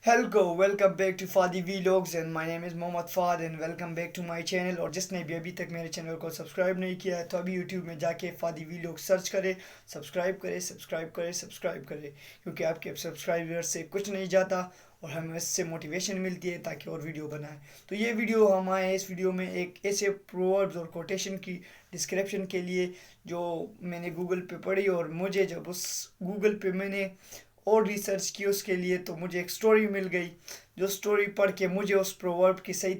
Hello, welcome back to Fadi Vlogs and my name is Mohammad Fad and welcome back to my channel। और जिसने भी अभी तक मेरे चैनल को सब्सक्राइब नहीं किया है तो अभी YouTube में जाके फादी वीलॉग सर्च करे, सब्सक्राइब करे क्योंकि आपके सब्सक्राइबर से कुछ नहीं जाता और हमें इससे मोटिवेशन मिलती है ताकि और वीडियो बनाए। तो ये वीडियो हम आए इस वीडियो में एक ऐसे प्रोवर्ब्स और कोटेशन की डिस्क्रिप्शन के लिए जो मैंने गूगल पे पढ़ी, और मुझे जब उस गूगल पे मैंने और रिसर्च की उसके लिए तो मुझे एक स्टोरी मिल गई। जो स्टोरी पढ़ के मुझे उस प्रोवर्ब की सही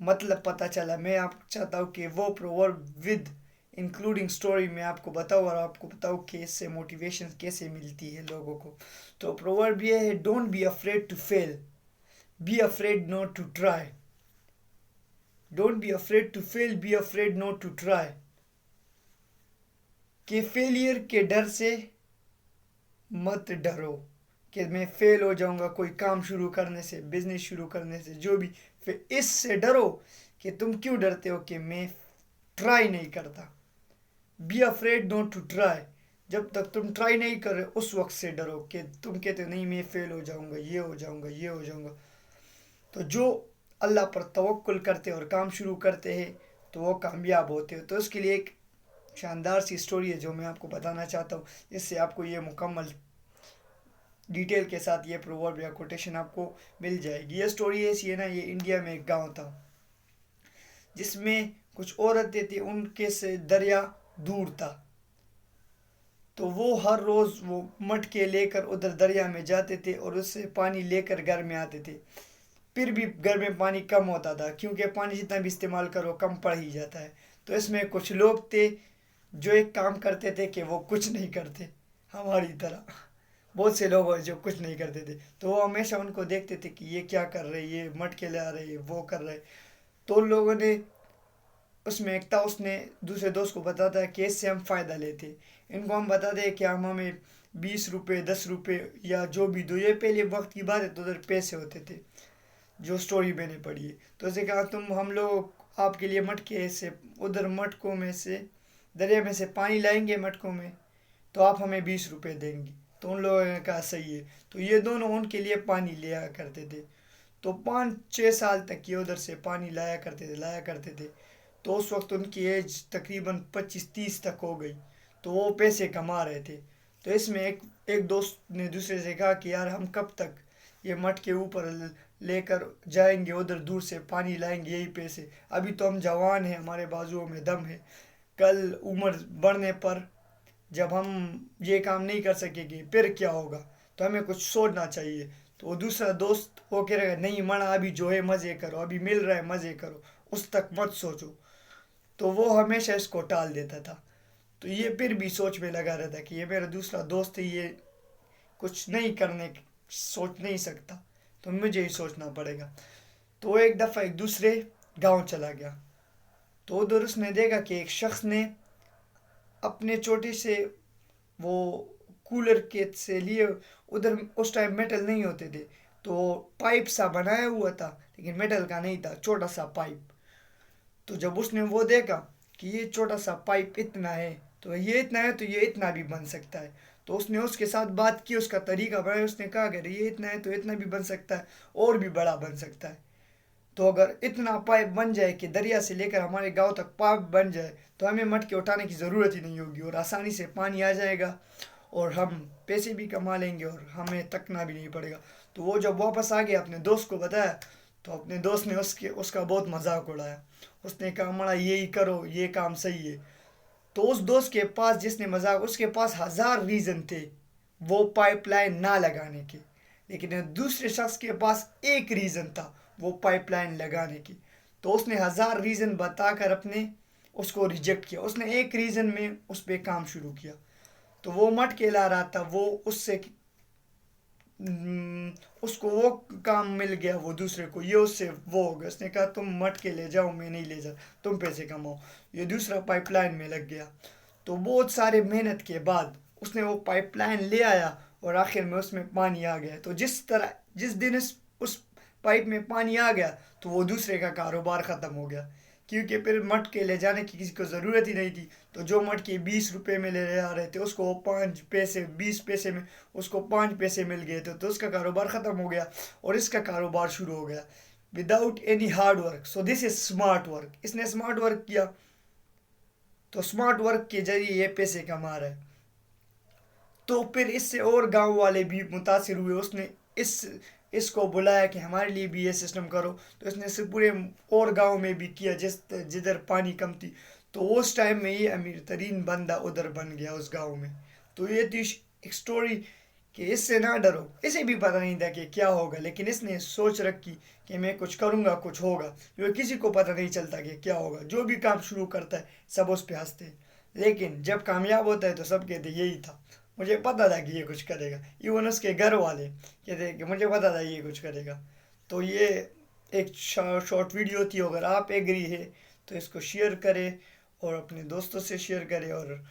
मतलब पता चला। मैं आप चाहता हूँ कि वो प्रोवर्ब विद इंक्लूडिंग स्टोरी मैं आपको बताऊँ और आपको बताऊँ कि इससे मोटिवेशन कैसे मिलती है लोगों को। तो प्रोवर्ब ये है, don't be afraid to fail, be afraid not to try. Don't be afraid to fail, be afraid not to try. कि फेलियर के डर से मत डरो कि मैं फेल हो जाऊंगा कोई काम शुरू करने से, बिजनेस शुरू करने से, जो भी। फिर इससे डरो कि तुम क्यों डरते हो कि मैं ट्राई नहीं करता। Be afraid not to try. जब तक तुम ट्राई नहीं कर रहे उस वक्त से डरो कि तुम कहते हो नहीं मैं फेल हो जाऊंगा, ये हो जाऊंगा, ये हो जाऊंगा। तो जो अल्लाह पर तवक्कुल करते और काम शुरू करते हैं तो वो कामयाब होते हो। तो उसके लिए एक शानदार सी स्टोरी है जो मैं आपको बताना चाहता हूँ, जिससे आपको ये मुकम्मल डिटेल के साथ ये प्रोवर्ब या कोटेशन आपको मिल जाएगी। ये स्टोरी ऐसी है ना, ये इंडिया में एक गांव था जिसमें कुछ औरतें थी, उनके से दरिया दूर था। तो वो हर रोज़ वो मटके लेकर उधर दरिया में जाते थे और उससे पानी लेकर घर में आते थे। फिर भी घर में पानी कम होता था क्योंकि पानी जितना भी इस्तेमाल करो कम पड़ ही जाता है। तो इसमें कुछ लोग थे जो एक काम करते थे कि वो कुछ नहीं करते, हमारी तरह बहुत से लोग हैं जो कुछ नहीं करते थे। तो वो हमेशा उनको देखते थे कि ये क्या कर रहे, ये मटके ले आ रहे, वो कर रहे। तो उन लोगों ने उसमें एक था, उसने दूसरे दोस्त को बताता है कि इससे हम फ़ायदा लेते, इनको हम बता दें कि हम हमें 20 रुपये 10 रुपये या जो भी दो। ये पहले वक्त की बात है तो उधर पैसे होते थे जो स्टोरी मैंने पढ़ी है। तो उसे कहा तुम हम लोग आपके लिए मटके से उधर मटकों में से दरिया में से पानी लाएंगे मटकों में, तो आप हमें 20 रुपये देंगे। तो उन लोगों ने कहा सही है। तो ये दोनों उनके लिए पानी लिया करते थे। तो 5-6 साल तक ये उधर से पानी लाया करते थे। तो उस वक्त उनकी एज तकरीबन 25-30 तक हो गई। तो वो पैसे कमा रहे थे। तो इसमें एक एक दोस्त ने दूसरे से कहा कि यार हम कब तक ये मट के ऊपर लेकर जाएंगे, उधर दूर से पानी लाएंगे यही पैसे। अभी तो हम जवान हैं, हमारे बाजुओं में दम है। कल उम्र बढ़ने पर जब हम ये काम नहीं कर सकेंगे फिर क्या होगा। तो हमें कुछ सोचना चाहिए। तो वो दूसरा दोस्त वो कह रहा है नहीं मना, अभी जो है मज़े करो, अभी मिल रहा है मज़े करो, उस तक मत सोचो। तो वो हमेशा इसको टाल देता था। तो ये फिर भी सोच में लगा रहता कि ये मेरा दूसरा दोस्त है, ये कुछ नहीं करने सोच नहीं सकता, तो मुझे ही सोचना पड़ेगा। तो वो एक दफ़ा एक दूसरे गांव चला गया। तो उधर उसने देखा कि एक शख्स ने अपने छोटे से वो कूलर के से लिए, उधर उस टाइम मेटल नहीं होते थे, तो पाइप सा बनाया हुआ था लेकिन मेटल का नहीं था, छोटा सा पाइप। तो जब उसने वो देखा कि ये छोटा सा पाइप इतना है तो ये इतना है तो ये इतना भी बन सकता है। तो उसने उसके साथ बात की, उसका तरीका बनाया, उसने कहा अगर ये इतना है तो इतना भी बन सकता है और भी बड़ा बन सकता है। तो अगर इतना पाइप बन जाए कि दरिया से लेकर हमारे गांव तक पाइप बन जाए तो हमें मटके उठाने की ज़रूरत ही नहीं होगी और आसानी से पानी आ जाएगा और हम पैसे भी कमा लेंगे और हमें तकना भी नहीं पड़ेगा। तो वो जब वापस आ गया अपने दोस्त को बताया तो अपने दोस्त ने उसका बहुत मजाक उड़ाया। उसने कहा मड़ा यही करो, ये काम सही है। तो उस दोस्त के पास जिसने मजाक, उसके पास हजार रीज़न थे वो पाइपलाइन ना लगाने के, लेकिन दूसरे शख्स के पास एक रीज़न था वो पाइपलाइन लगाने की। तो उसने हजार रीज़न बताकर अपने उसको रिजेक्ट किया, उसने एक रीज़न में उस पर काम शुरू किया। तो वो मट के ला रहा था, वो उससे उसको वो काम मिल गया, वो दूसरे को ये उससे वो हो गया। उसने कहा तुम मट के ले जाओ, मैं नहीं ले जा, तुम पैसे कमाओ। ये दूसरा पाइपलाइन में लग गया। तो बहुत सारे मेहनत के बाद उसने वो पाइपलाइन ले आया और आखिर में उसमें पानी आ गया। तो जिस दिन उस पाइप में पानी आ गया तो वो दूसरे का कारोबार ख़त्म हो गया क्योंकि फिर मटके ले जाने की किसी को ज़रूरत ही नहीं थी। तो जो मटके 20 रुपए में ले आ रहे थे उसको 5 पैसे 20 पैसे में उसको 5 पैसे मिल गए थे, तो उसका कारोबार ख़त्म हो गया और इसका कारोबार शुरू हो गया without any hard work. So this is smart work. इसने स्मार्ट वर्क किया तो स्मार्ट वर्क के जरिए ये पैसे कमा रहा है। तो फिर इससे और गांव वाले भी मुतासिर हुए, उसने इसको बुलाया कि हमारे लिए भी ये सिस्टम करो। तो इसने से पूरे और गांव में भी किया जिधर पानी कम थी। तो उस टाइम में ये अमीर तरीन बंदा उधर बन गया उस गांव में। तो ये थी एक स्टोरी कि इससे ना डरो। इसे भी पता नहीं था कि क्या होगा, लेकिन इसने सोच रखी कि मैं कुछ करूँगा कुछ होगा, क्योंकि किसी को पता नहीं चलता कि क्या होगा। जो भी काम शुरू करता है सब उस पर हंसते हैं, लेकिन जब कामयाब होता है तो सब कहते यही था, मुझे पता था कि ये कुछ करेगा। इवन उसके घर वाले कहते हैं कि मुझे पता था ये कुछ करेगा। तो ये एक शॉर्ट वीडियो थी। अगर आप एग्री है तो इसको शेयर करें और अपने दोस्तों से शेयर करें, और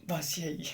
बस यही।